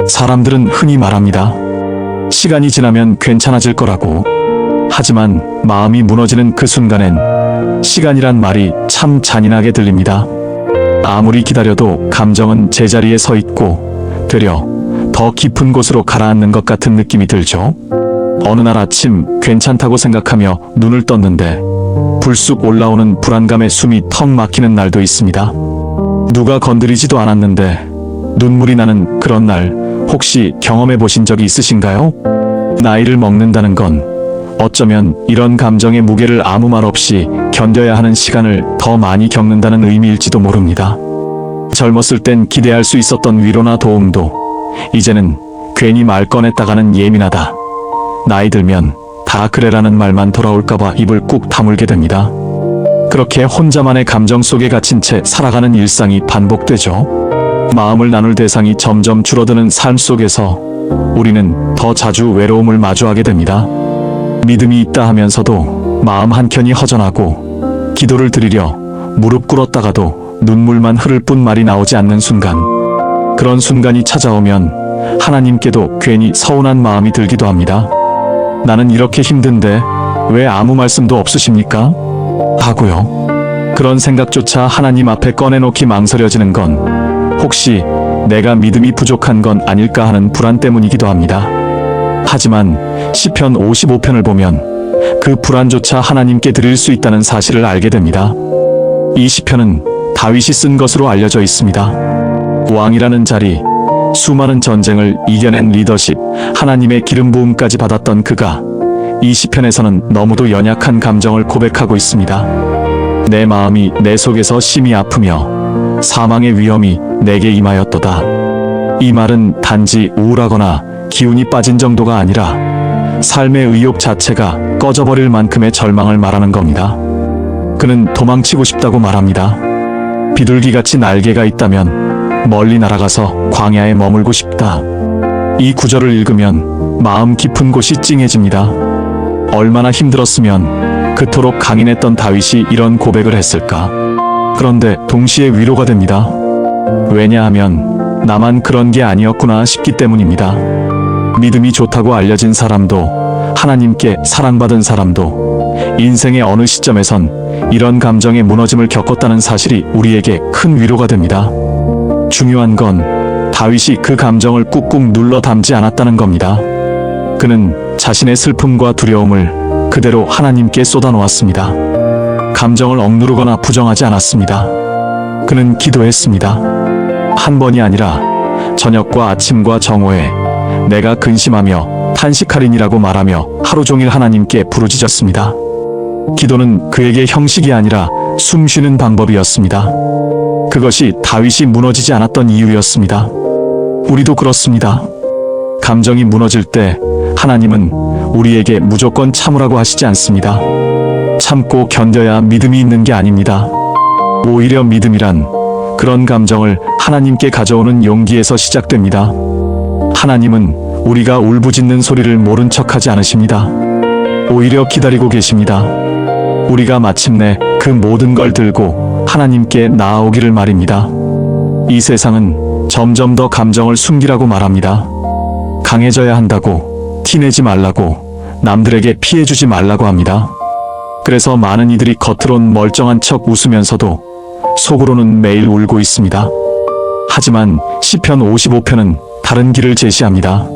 사람들은 흔히 말합니다. 시간이 지나면 괜찮아질 거라고. 하지만 마음이 무너지는 그 순간엔 시간이란 말이 참 잔인하게 들립니다. 아무리 기다려도 감정은 제자리에 서 있고 되려 더 깊은 곳으로 가라앉는 것 같은 느낌이 들죠. 어느 날 아침 괜찮다고 생각하며 눈을 떴는데 불쑥 올라오는 불안감에 숨이 턱 막히는 날도 있습니다. 누가 건드리지도 않았는데 눈물이 나는 그런 날 혹시 경험해 보신 적이 있으신가요? 나이를 먹는다는 건 어쩌면 이런 감정의 무게를 아무 말 없이 견뎌야 하는 시간을 더 많이 겪는다는 의미일지도 모릅니다. 젊었을 땐 기대할 수 있었던 위로나 도움도 이제는 괜히 말 꺼냈다가는 예민하다. 나이 들면 다 그래라는 말만 돌아올까봐 입을 꾹 다물게 됩니다. 그렇게 혼자만의 감정 속에 갇힌 채 살아가는 일상이 반복되죠. 마음을 나눌 대상이 점점 줄어드는 삶 속에서 우리는 더 자주 외로움을 마주하게 됩니다. 믿음이 있다 하면서도 마음 한켠이 허전하고 기도를 드리려 무릎 꿇었다가도 눈물만 흐를 뿐 말이 나오지 않는 순간, 그런 순간이 찾아오면 하나님께도 괜히 서운한 마음이 들기도 합니다. 나는 이렇게 힘든데 왜 아무 말씀도 없으십니까? 하고요. 그런 생각조차 하나님 앞에 꺼내놓기 망설여지는 건 혹시 내가 믿음이 부족한 건 아닐까 하는 불안 때문이기도 합니다. 하지만 시편 55편을 보면 그 불안조차 하나님께 드릴 수 있다는 사실을 알게 됩니다. 이 시편은 다윗이 쓴 것으로 알려져 있습니다. 왕이라는 자리, 수많은 전쟁을 이겨낸 리더십, 하나님의 기름 부음까지 받았던 그가 이 시편에서는 너무도 연약한 감정을 고백하고 있습니다. 내 마음이 내 속에서 심히 아프며 사망의 위험이 내게 임하였도다. 이 말은 단지 우울하거나 기운이 빠진 정도가 아니라 삶의 의욕 자체가 꺼져버릴 만큼의 절망을 말하는 겁니다. 그는 도망치고 싶다고 말합니다. 비둘기같이 날개가 있다면 멀리 날아가서 광야에 머물고 싶다. 이 구절을 읽으면 마음 깊은 곳이 찡해집니다. 얼마나 힘들었으면 그토록 강인했던 다윗이 이런 고백을 했을까? 그런데 동시에 위로가 됩니다. 왜냐하면 나만 그런 게 아니었구나 싶기 때문입니다. 믿음이 좋다고 알려진 사람도, 하나님께 사랑받은 사람도 인생의 어느 시점에선 이런 감정의 무너짐을 겪었다는 사실이 우리에게 큰 위로가 됩니다. 중요한 건 다윗이 그 감정을 꾹꾹 눌러 담지 않았다는 겁니다. 그는 자신의 슬픔과 두려움을 그대로 하나님께 쏟아놓았습니다. 감정을 억누르거나 부정하지 않았습니다. 그는 기도했습니다. 한 번이 아니라 저녁과 아침과 정오에 내가 근심하며 탄식하리니라고 말하며 하루 종일 하나님께 부르짖었습니다. 기도는 그에게 형식이 아니라 숨쉬는 방법이었습니다. 그것이 다윗이 무너지지 않았던 이유였습니다. 우리도 그렇습니다. 감정이 무너질 때 하나님은 우리에게 무조건 참으라고 하시지 않습니다. 참고 견뎌야 믿음이 있는 게 아닙니다. 오히려 믿음이란 그런 감정을 하나님께 가져오는 용기에서 시작됩니다. 하나님은 우리가 울부짖는 소리를 모른 척하지 않으십니다. 오히려 기다리고 계십니다. 우리가 마침내 그 모든 걸 들고 하나님께 나아오기를 말입니다. 이 세상은 점점 더 감정을 숨기라고 말합니다. 강해져야 한다고, 티내지 말라고, 남들에게 피해주지 말라고 합니다. 그래서 많은 이들이 겉으론 멀쩡한 척 웃으면서도 속으로는 매일 울고 있습니다. 하지만 시편 55편은 다른 길을 제시합니다.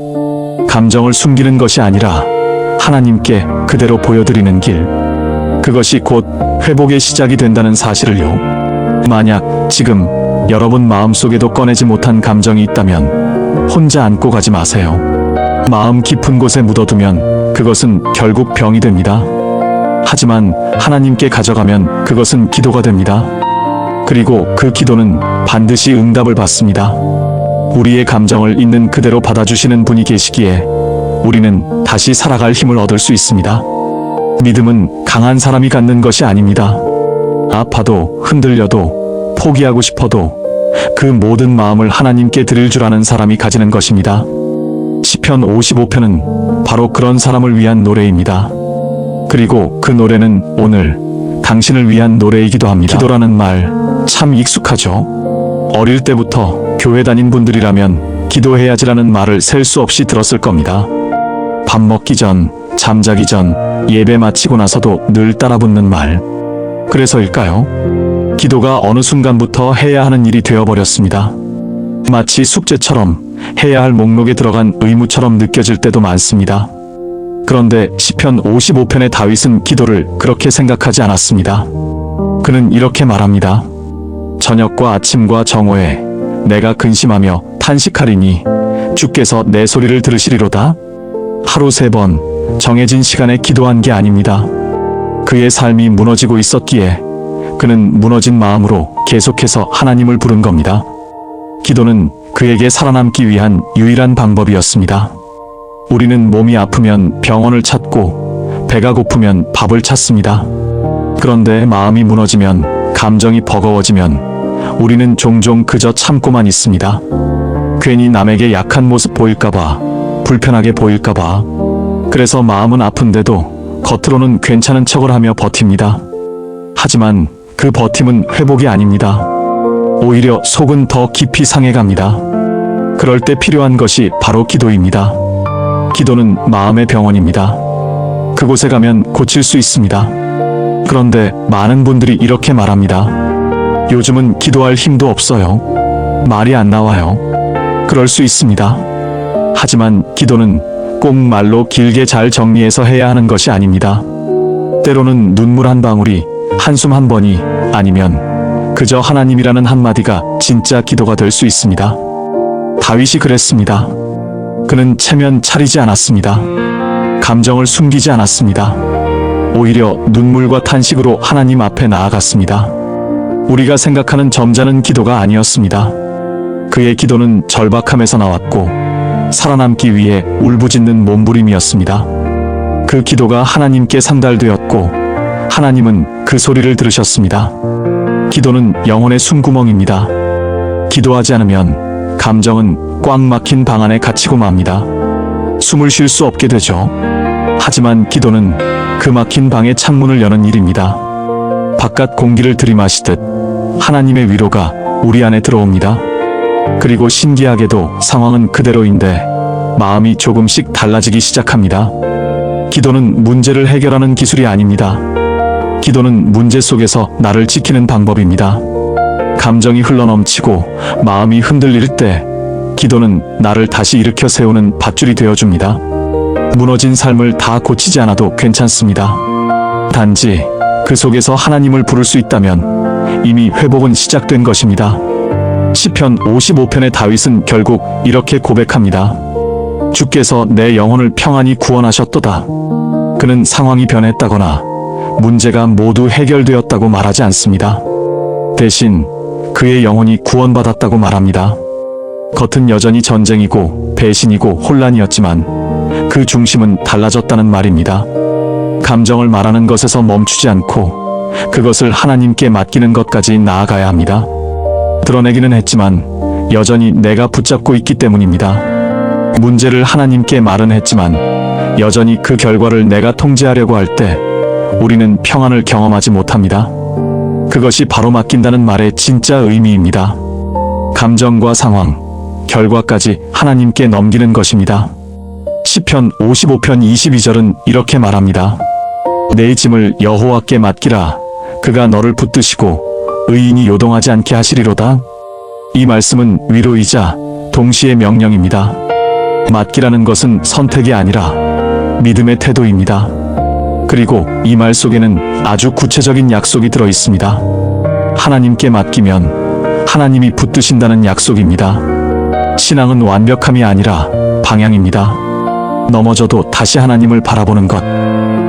감정을 숨기는 것이 아니라 하나님께 그대로 보여드리는 길. 그것이 곧 회복의 시작이 된다는 사실을요. 만약 지금 여러분 마음속에도 꺼내지 못한 감정이 있다면 혼자 안고 가지 마세요. 마음 깊은 곳에 묻어두면 그것은 결국 병이 됩니다. 하지만 하나님께 가져가면 그것은 기도가 됩니다. 그리고 그 기도는 반드시 응답을 받습니다. 우리의 감정을 있는 그대로 받아주시는 분이 계시기에 우리는 다시 살아갈 힘을 얻을 수 있습니다. 믿음은 강한 사람이 갖는 것이 아닙니다. 아파도 흔들려도 포기하고 싶어도 그 모든 마음을 하나님께 드릴 줄 아는 사람이 가지는 것입니다. 시편 55편은 바로 그런 사람을 위한 노래입니다. 그리고 그 노래는 오늘 당신을 위한 노래이기도 합니다. 기도라는 말 참 익숙하죠? 어릴 때부터 교회 다닌 분들이라면 기도해야지라는 말을 셀 수 없이 들었을 겁니다. 밥 먹기 전, 잠자기 전, 예배 마치고 나서도 늘 따라붙는 말. 그래서일까요? 기도가 어느 순간부터 해야 하는 일이 되어버렸습니다. 마치 숙제처럼 해야 할 목록에 들어간 의무처럼 느껴질 때도 많습니다. 그런데 시편 55편의 다윗은 기도를 그렇게 생각하지 않았습니다. 그는 이렇게 말합니다. 저녁과 아침과 정오에 내가 근심하며 탄식하리니 주께서 내 소리를 들으시리로다. 하루 3번 정해진 시간에 기도한 게 아닙니다. 그의 삶이 무너지고 있었기에 그는 무너진 마음으로 계속해서 하나님을 부른 겁니다. 기도는 그에게 살아남기 위한 유일한 방법이었습니다. 우리는 몸이 아프면 병원을 찾고 배가 고프면 밥을 찾습니다. 그런데 마음이 무너지면, 감정이 버거워지면 우리는 종종 그저 참고만 있습니다. 괜히 남에게 약한 모습 보일까봐, 불편하게 보일까봐. 그래서 마음은 아픈데도 겉으로는 괜찮은 척을 하며 버팁니다. 하지만 그 버팀은 회복이 아닙니다. 오히려 속은 더 깊이 상해갑니다. 그럴 때 필요한 것이 바로 기도입니다. 기도는 마음의 병원입니다. 그곳에 가면 고칠 수 있습니다. 그런데 많은 분들이 이렇게 말합니다. 요즘은 기도할 힘도 없어요. 말이 안 나와요. 그럴 수 있습니다. 하지만 기도는 꼭 말로 길게 잘 정리해서 해야 하는 것이 아닙니다. 때로는 눈물 한 방울이, 한숨 한 번이, 아니면 그저 하나님이라는 한마디가 진짜 기도가 될 수 있습니다. 다윗이 그랬습니다. 그는 체면 차리지 않았습니다. 감정을 숨기지 않았습니다. 오히려 눈물과 탄식으로 하나님 앞에 나아갔습니다. 우리가 생각하는 점잖은 기도가 아니었습니다. 그의 기도는 절박함에서 나왔고 살아남기 위해 울부짖는 몸부림이었습니다. 그 기도가 하나님께 상달되었고 하나님은 그 소리를 들으셨습니다. 기도는 영혼의 숨구멍입니다. 기도하지 않으면 감정은 꽉 막힌 방 안에 갇히고 맙니다. 숨을 쉴 수 없게 되죠. 하지만 기도는 그 막힌 방의 창문을 여는 일입니다. 바깥 공기를 들이마시듯 하나님의 위로가 우리 안에 들어옵니다. 그리고 신기하게도 상황은 그대로인데 마음이 조금씩 달라지기 시작합니다. 기도는 문제를 해결하는 기술이 아닙니다. 기도는 문제 속에서 나를 지키는 방법입니다. 감정이 흘러넘치고 마음이 흔들릴 때 기도는 나를 다시 일으켜 세우는 밧줄이 되어줍니다. 무너진 삶을 다 고치지 않아도 괜찮습니다. 단지 그 속에서 하나님을 부를 수 있다면 이미 회복은 시작된 것입니다. 시편 55편의 다윗은 결국 이렇게 고백합니다. 주께서 내 영혼을 평안히 구원하셨도다. 그는 상황이 변했다거나 문제가 모두 해결되었다고 말하지 않습니다. 대신 그의 영혼이 구원받았다고 말합니다. 겉은 여전히 전쟁이고 배신이고 혼란이었지만 그 중심은 달라졌다는 말입니다. 감정을 말하는 것에서 멈추지 않고 그것을 하나님께 맡기는 것까지 나아가야 합니다. 드러내기는 했지만 여전히 내가 붙잡고 있기 때문입니다. 문제를 하나님께 말은 했지만 여전히 그 결과를 내가 통제하려고 할 때 우리는 평안을 경험하지 못합니다. 그것이 바로 맡긴다는 말의 진짜 의미입니다. 감정과 상황, 결과까지 하나님께 넘기는 것입니다. 시편 55편 22절은 이렇게 말합니다. 내 짐을 여호와께 맡기라. 그가 너를 붙드시고 의인이 요동하지 않게 하시리로다. 이 말씀은 위로이자 동시에 명령입니다. 맡기라는 것은 선택이 아니라 믿음의 태도입니다. 그리고 이 말 속에는 아주 구체적인 약속이 들어 있습니다. 하나님께 맡기면 하나님이 붙드신다는 약속입니다. 신앙은 완벽함이 아니라 방향입니다. 넘어져도 다시 하나님을 바라보는 것,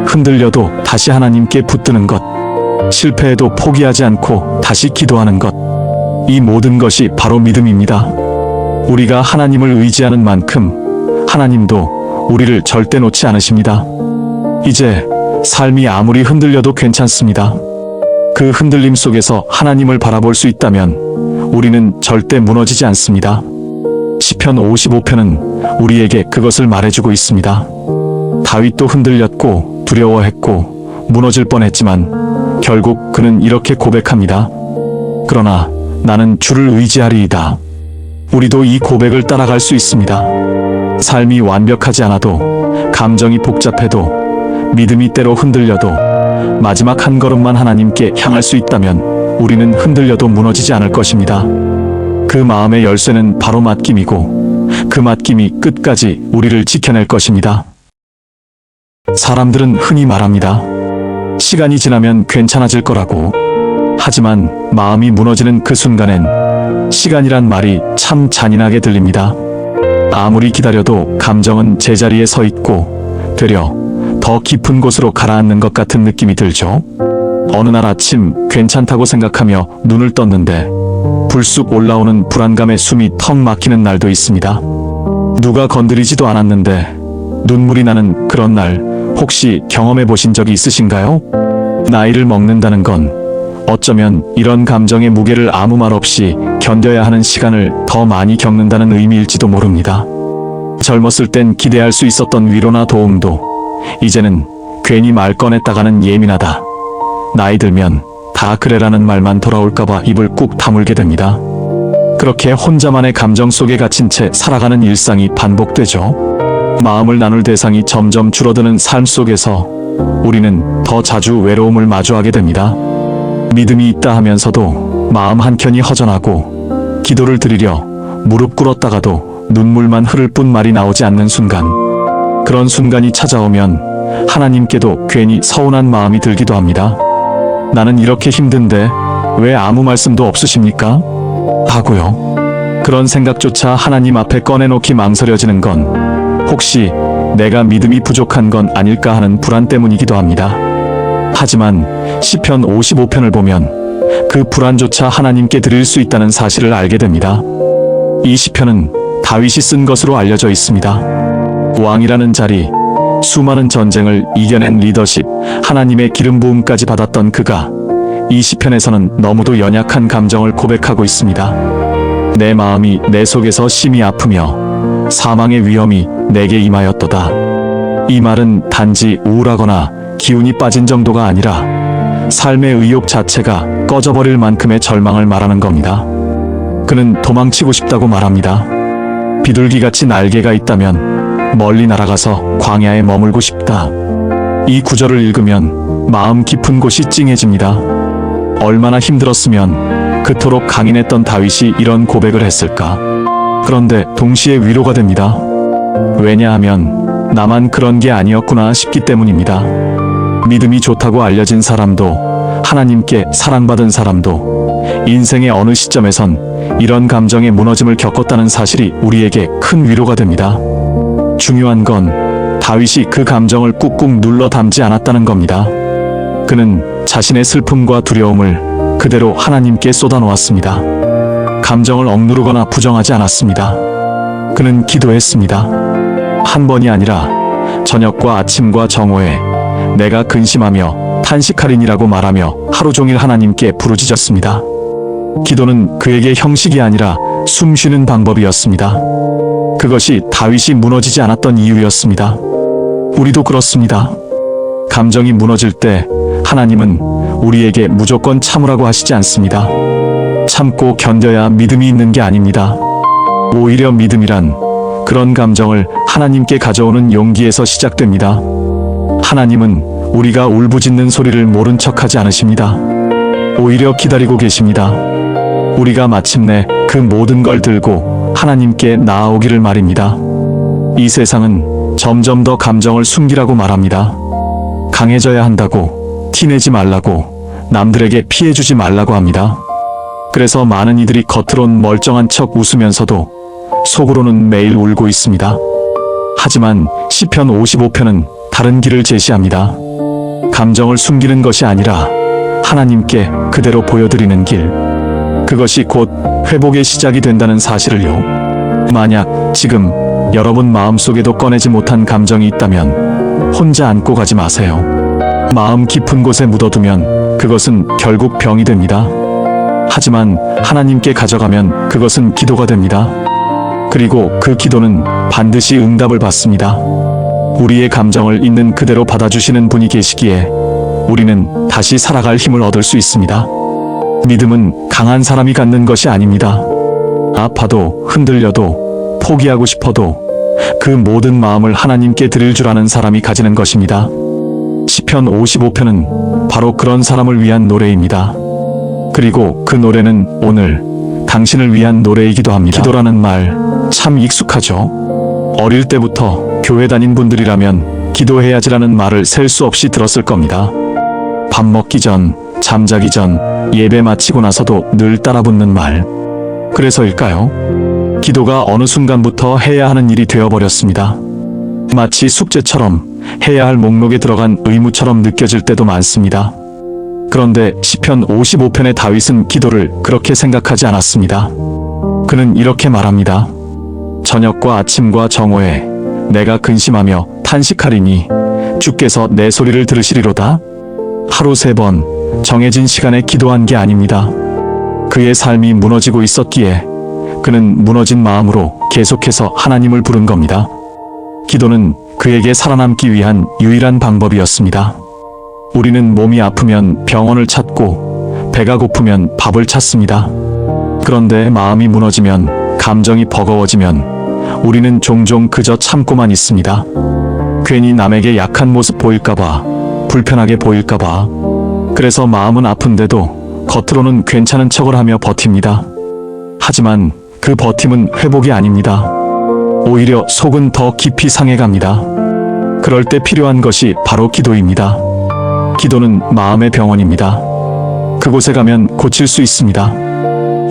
흔들려도 다시 하나님께 붙드는 것, 실패해도 포기하지 않고 다시 기도하는 것, 이 모든 것이 바로 믿음입니다. 우리가 하나님을 의지하는 만큼 하나님도 우리를 절대 놓지 않으십니다. 이제 삶이 아무리 흔들려도 괜찮습니다. 그 흔들림 속에서 하나님을 바라볼 수 있다면 우리는 절대 무너지지 않습니다. 시편 55편은 우리에게 그것을 말해주고 있습니다. 다윗도 흔들렸고 두려워했고 무너질 뻔했지만 결국 그는 이렇게 고백합니다. 그러나 나는 주를 의지하리이다. 우리도 이 고백을 따라갈 수 있습니다. 삶이 완벽하지 않아도, 감정이 복잡해도, 믿음이 때로 흔들려도, 마지막 한 걸음만 하나님께 향할 수 있다면 우리는 흔들려도 무너지지 않을 것입니다. 그 마음의 열쇠는 바로 맡김이고, 그 맡김이 끝까지 우리를 지켜낼 것입니다. 사람들은 흔히 말합니다. 시간이 지나면 괜찮아질 거라고. 하지만 마음이 무너지는 그 순간엔 시간이란 말이 참 잔인하게 들립니다. 아무리 기다려도 감정은 제자리에 서 있고 되려 더 깊은 곳으로 가라앉는 것 같은 느낌이 들죠. 어느 날 아침 괜찮다고 생각하며 눈을 떴는데 불쑥 올라오는 불안감에 숨이 턱 막히는 날도 있습니다. 누가 건드리지도 않았는데 눈물이 나는 그런 날, 혹시 경험해 보신 적이 있으신가요? 나이를 먹는다는 건 어쩌면 이런 감정의 무게를 아무 말 없이 견뎌야 하는 시간을 더 많이 겪는다는 의미일지도 모릅니다. 젊었을 땐 기대할 수 있었던 위로나 도움도 이제는 괜히 말 꺼냈다가는 예민하다, 나이 들면 다 그래라는 말만 돌아올까봐 입을 꾹 다물게 됩니다. 그렇게 혼자만의 감정 속에 갇힌 채 살아가는 일상이 반복되죠. 마음을 나눌 대상이 점점 줄어드는 삶 속에서 우리는 더 자주 외로움을 마주하게 됩니다. 믿음이 있다 하면서도 마음 한켠이 허전하고, 기도를 드리려 무릎 꿇었다가도 눈물만 흐를 뿐 말이 나오지 않는 순간, 그런 순간이 찾아오면 하나님께도 괜히 서운한 마음이 들기도 합니다. 나는 이렇게 힘든데 왜 아무 말씀도 없으십니까? 하고요. 그런 생각조차 하나님 앞에 꺼내놓기 망설여지는 건 혹시 내가 믿음이 부족한 건 아닐까 하는 불안 때문이기도 합니다. 하지만 시편 55편을 보면 그 불안조차 하나님께 드릴 수 있다는 사실을 알게 됩니다. 이 시편은 다윗이 쓴 것으로 알려져 있습니다. 왕이라는 자리, 수많은 전쟁을 이겨낸 리더십, 하나님의 기름 부음까지 받았던 그가 이 시편에서는 너무도 연약한 감정을 고백하고 있습니다. 내 마음이 내 속에서 심히 아프며 사망의 위험이 내게 임하였도다. 이 말은 단지 우울하거나 기운이 빠진 정도가 아니라 삶의 의욕 자체가 꺼져버릴 만큼의 절망을 말하는 겁니다. 그는 도망치고 싶다고 말합니다. 비둘기같이 날개가 있다면 멀리 날아가서 광야에 머물고 싶다. 이 구절을 읽으면 마음 깊은 곳이 찡해집니다. 얼마나 힘들었으면 그토록 강인했던 다윗이 이런 고백을 했을까? 그런데 동시에 위로가 됩니다. 왜냐하면 나만 그런 게 아니었구나 싶기 때문입니다. 믿음이 좋다고 알려진 사람도, 하나님께 사랑받은 사람도 인생의 어느 시점에선 이런 감정의 무너짐을 겪었다는 사실이 우리에게 큰 위로가 됩니다. 중요한 건 다윗이 그 감정을 꾹꾹 눌러 담지 않았다는 겁니다. 그는 자신의 슬픔과 두려움을 그대로 하나님께 쏟아놓았습니다. 감정을 억누르거나 부정하지 않았습니다. 그는 기도했습니다. 한 번이 아니라 저녁과 아침과 정오에 내가 근심하며 탄식하리니라고 말하며 하루 종일 하나님께 부르짖었습니다. 기도는 그에게 형식이 아니라 숨쉬는 방법이었습니다. 그것이 다윗이 무너지지 않았던 이유였습니다. 우리도 그렇습니다. 감정이 무너질 때 하나님은 우리에게 무조건 참으라고 하시지 않습니다. 참고 견뎌야 믿음이 있는 게 아닙니다. 오히려 믿음이란 그런 감정을 하나님께 가져오는 용기에서 시작됩니다. 하나님은 우리가 울부짖는 소리를 모른 척하지 않으십니다. 오히려 기다리고 계십니다. 우리가 마침내 그 모든 걸 들고 하나님께 나아오기를 말입니다. 이 세상은 점점 더 감정을 숨기라고 말합니다. 강해져야 한다고, 티내지 말라고, 남들에게 피해주지 말라고 합니다. 그래서 많은 이들이 겉으론 멀쩡한 척 웃으면서도 속으로는 매일 울고 있습니다. 하지만 시편 55편은 다른 길을 제시합니다. 감정을 숨기는 것이 아니라 하나님께 그대로 보여드리는 길. 그것이 곧 회복의 시작이 된다는 사실을요. 만약 지금 여러분 마음속에도 꺼내지 못한 감정이 있다면 혼자 안고 가지 마세요. 마음 깊은 곳에 묻어두면 그것은 결국 병이 됩니다. 하지만 하나님께 가져가면 그것은 기도가 됩니다. 그리고 그 기도는 반드시 응답을 받습니다. 우리의 감정을 있는 그대로 받아주시는 분이 계시기에 우리는 다시 살아갈 힘을 얻을 수 있습니다. 믿음은 강한 사람이 갖는 것이 아닙니다. 아파도 흔들려도 포기하고 싶어도 그 모든 마음을 하나님께 드릴 줄 아는 사람이 가지는 것입니다. 시편 55편은 바로 그런 사람을 위한 노래입니다. 그리고 그 노래는 오늘 당신을 위한 노래이기도 합니다. 기도라는 말 참 익숙하죠? 어릴 때부터 교회 다닌 분들이라면 기도해야지라는 말을 셀 수 없이 들었을 겁니다. 밥 먹기 전, 잠자기 전, 예배 마치고 나서도 늘 따라붙는 말. 그래서일까요? 기도가 어느 순간부터 해야 하는 일이 되어버렸습니다. 마치 숙제처럼 해야 할 목록에 들어간 의무처럼 느껴질 때도 많습니다. 그런데 시편 55편의 다윗은 기도를 그렇게 생각하지 않았습니다. 그는 이렇게 말합니다. 저녁과 아침과 정오에 내가 근심하며 탄식하리니 주께서 내 소리를 들으시리로다. 하루 3번 정해진 시간에 기도한 게 아닙니다. 그의 삶이 무너지고 있었기에 그는 무너진 마음으로 계속해서 하나님을 부른 겁니다. 기도는 그에게 살아남기 위한 유일한 방법이었습니다. 우리는 몸이 아프면 병원을 찾고 배가 고프면 밥을 찾습니다. 그런데 마음이 무너지면, 감정이 버거워지면 우리는 종종 그저 참고만 있습니다. 괜히 남에게 약한 모습 보일까봐, 불편하게 보일까봐. 그래서 마음은 아픈데도 겉으로는 괜찮은 척을 하며 버팁니다. 하지만 그 버팀은 회복이 아닙니다. 오히려 속은 더 깊이 상해갑니다. 그럴 때 필요한 것이 바로 기도입니다. 기도는 마음의 병원입니다. 그곳에 가면 고칠 수 있습니다.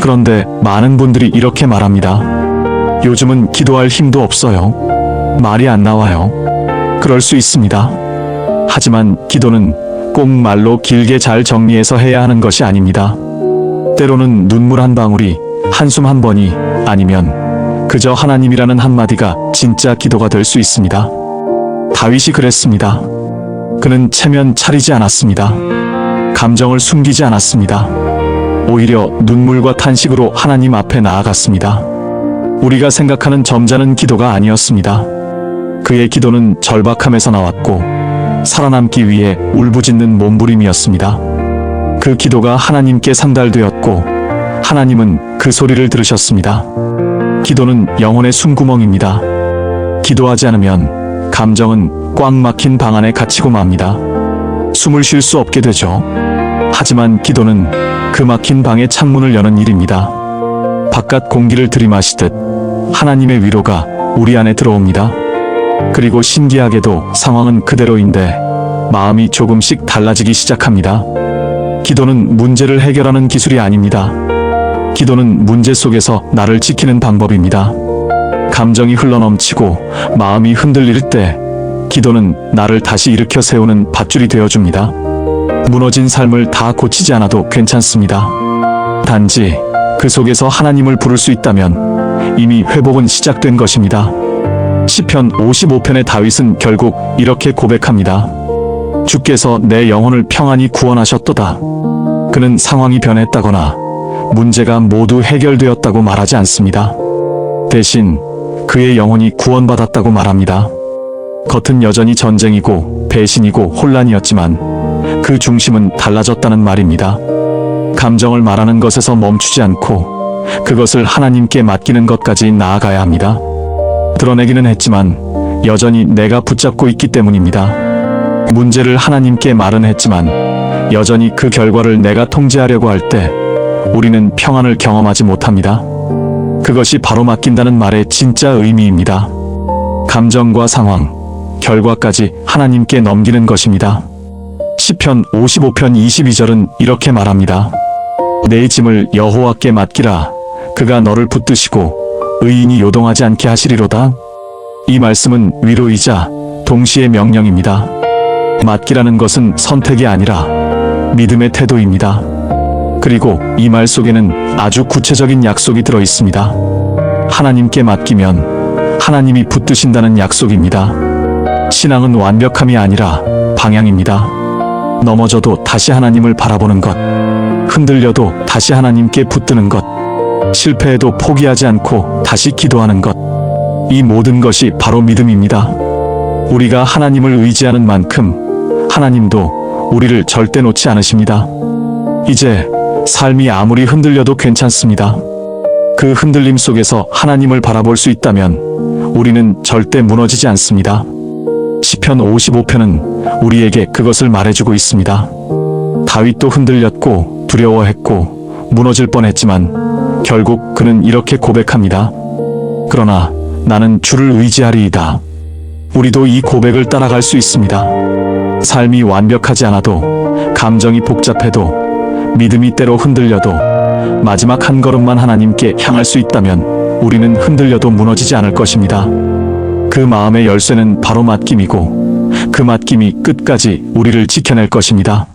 그런데 많은 분들이 이렇게 말합니다. 요즘은 기도할 힘도 없어요. 말이 안 나와요. 그럴 수 있습니다. 하지만 기도는 꼭 말로 길게 잘 정리해서 해야 하는 것이 아닙니다. 때로는 눈물 한 방울이, 한숨 한 번이, 아니면 그저 하나님이라는 한마디가 진짜 기도가 될 수 있습니다. 다윗이 그랬습니다. 그는 체면 차리지 않았습니다. 감정을 숨기지 않았습니다. 오히려 눈물과 탄식으로 하나님 앞에 나아갔습니다. 우리가 생각하는 점잖은 기도가 아니었습니다. 그의 기도는 절박함에서 나왔고 살아남기 위해 울부짖는 몸부림이었습니다. 그 기도가 하나님께 상달되었고 하나님은 그 소리를 들으셨습니다. 기도는 영혼의 숨구멍입니다. 기도하지 않으면 감정은 꽉 막힌 방 안에 갇히고 맙니다. 숨을 쉴 수 없게 되죠. 하지만 기도는 그 막힌 방의 창문을 여는 일입니다. 바깥 공기를 들이마시듯 하나님의 위로가 우리 안에 들어옵니다. 그리고 신기하게도 상황은 그대로인데 마음이 조금씩 달라지기 시작합니다. 기도는 문제를 해결하는 기술이 아닙니다. 기도는 문제 속에서 나를 지키는 방법입니다. 감정이 흘러넘치고 마음이 흔들릴 때 기도는 나를 다시 일으켜 세우는 밧줄이 되어줍니다. 무너진 삶을 다 고치지 않아도 괜찮습니다. 단지 그 속에서 하나님을 부를 수 있다면 이미 회복은 시작된 것입니다. 시편 55편의 다윗은 결국 이렇게 고백합니다. 주께서 내 영혼을 평안히 구원하셨도다. 그는 상황이 변했다거나 문제가 모두 해결되었다고 말하지 않습니다. 대신 그의 영혼이 구원받았다고 말합니다. 겉은 여전히 전쟁이고 배신이고 혼란이었지만 그 중심은 달라졌다는 말입니다. 감정을 말하는 것에서 멈추지 않고 그것을 하나님께 맡기는 것까지 나아가야 합니다. 드러내기는 했지만 여전히 내가 붙잡고 있기 때문입니다. 문제를 하나님께 말은 했지만 여전히 그 결과를 내가 통제하려고 할 때 우리는 평안을 경험하지 못합니다. 그것이 바로 맡긴다는 말의 진짜 의미입니다. 감정과 상황, 결과까지 하나님께 넘기는 것입니다. 시편 55편 22절은 이렇게 말합니다. 내 짐을 여호와께 맡기라. 그가 너를 붙드시고 의인이 요동하지 않게 하시리로다. 이 말씀은 위로이자 동시에 명령입니다. 맡기라는 것은 선택이 아니라 믿음의 태도입니다. 그리고 이 말 속에는 아주 구체적인 약속이 들어 있습니다. 하나님께 맡기면 하나님이 붙드신다는 약속입니다. 신앙은 완벽함이 아니라 방향입니다. 넘어져도 다시 하나님을 바라보는 것, 흔들려도 다시 하나님께 붙드는 것, 실패해도 포기하지 않고 다시 기도하는 것, 이 모든 것이 바로 믿음입니다. 우리가 하나님을 의지하는 만큼 하나님도 우리를 절대 놓지 않으십니다. 이제 삶이 아무리 흔들려도 괜찮습니다. 그 흔들림 속에서 하나님을 바라볼 수 있다면 우리는 절대 무너지지 않습니다. 시편 55편은 우리에게 그것을 말해주고 있습니다. 다윗도 흔들렸고 두려워했고 무너질 뻔했지만 결국 그는 이렇게 고백합니다. 그러나 나는 주를 의지하리이다. 우리도 이 고백을 따라갈 수 있습니다. 삶이 완벽하지 않아도, 감정이 복잡해도, 믿음이 때로 흔들려도 마지막 한 걸음만 하나님께 향할 수 있다면 우리는 흔들려도 무너지지 않을 것입니다. 그 마음의 열쇠는 바로 맡김이고 그 맡김이 끝까지 우리를 지켜낼 것입니다.